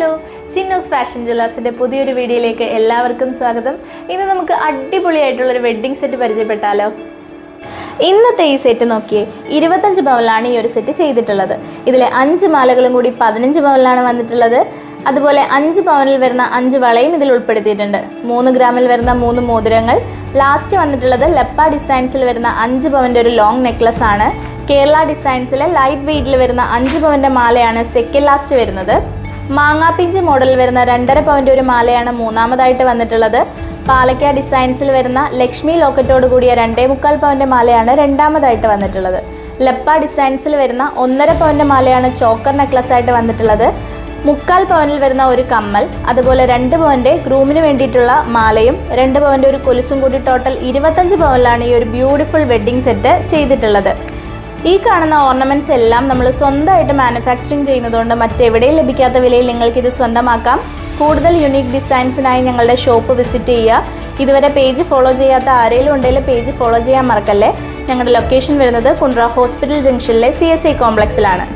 Hello, Chinnoos fashion ജ്വല്ലേഴ്സിൻ്റെ പുതിയൊരു വീഡിയോയിലേക്ക് എല്ലാവർക്കും സ്വാഗതം. ഇന്ന് നമുക്ക് അടിപൊളിയായിട്ടുള്ളൊരു വെഡ്ഡിംഗ് സെറ്റ് പരിചയപ്പെട്ടാലോ. ഇന്നത്തെ ഈ സെറ്റ് നോക്കിയേ, 25 പവനിലാണ് ഈ ഒരു സെറ്റ് ചെയ്തിട്ടുള്ളത്. ഇതിലെ 5 മാലകളും കൂടി 15 പവനിലാണ് വന്നിട്ടുള്ളത്. അതുപോലെ 5 പവനിൽ വരുന്ന 5 വളയും ഇതിൽ ഉൾപ്പെടുത്തിയിട്ടുണ്ട്. 3 ഗ്രാമിൽ വരുന്ന 3 മോതിരങ്ങൾ. ലാസ്റ്റ് വന്നിട്ടുള്ളത് ലെപ്പ ഡിസൈൻസിൽ വരുന്ന 5 പവൻ്റെ ഒരു ലോങ് നെക്ലസ് ആണ്. കേരള ഡിസൈൻസിലെ ലൈറ്റ് വെയ്റ്റിൽ വരുന്ന 5 പവൻ്റെ മാലയാണ് സെക്കൻഡ് ലാസ്റ്റ് വരുന്നത്. മാങ്ങാപ്പിഞ്ച് മോഡലിൽ വരുന്ന 2.5 പവൻ്റെ ഒരു മാലയാണ് മൂന്നാമതായിട്ട് വന്നിട്ടുള്ളത്. പാലക്ക ഡിസൈൻസിൽ വരുന്ന ലക്ഷ്മി ലോക്കറ്റോട് കൂടിയ 2.25 പവൻ്റെ മാലയാണ് രണ്ടാമതായിട്ട് വന്നിട്ടുള്ളത്. ലെപ്പ ഡിസൈൻസിൽ വരുന്ന 1.5 പവൻ്റെ മാലയാണ് ചോക്കർ നെക്ലസ് ആയിട്ട് വന്നിട്ടുള്ളത്. 3/4 പവനിൽ വരുന്ന ഒരു കമ്മൽ, അതുപോലെ 2 പവൻ്റെ ഗ്രൂമിന് വേണ്ടിയിട്ടുള്ള മാലയും 2 പവൻ്റെ ഒരു കൊലുസും കൂടി ടോട്ടൽ 25 പവനിലാണ് ഈ ഒരു ബ്യൂട്ടിഫുൾ വെഡ്ഡിംഗ് സെറ്റ് ചെയ്തിട്ടുള്ളത്. ഈ കാണുന്ന ഓർണമെൻറ്റ്സ് എല്ലാം നമ്മൾ സ്വന്തമായിട്ട് മാനുഫാക്ചറിങ് ചെയ്യുന്നതുകൊണ്ട് മറ്റെവിടെയും ലഭിക്കാത്ത വിലയിൽ നിങ്ങൾക്കിത് സ്വന്തമാക്കാം. കൂടുതൽ യുണീക്ക് ഡിസൈൻസിനായി ഞങ്ങളുടെ ഷോപ്പ് വിസിറ്റ് ചെയ്യുക. ഇതുവരെ പേജ് ഫോളോ ചെയ്യാത്ത ആരെങ്കിലും ഉണ്ടെങ്കിൽ പേജ് ഫോളോ ചെയ്യാൻ മറക്കല്ലേ. ഞങ്ങളുടെ ലൊക്കേഷൻ വരുന്നത് കുണ്ട്ര ഹോസ്പിറ്റൽ ജംഗ്ഷനിലെ CSI കോംപ്ലക്സിലാണ്.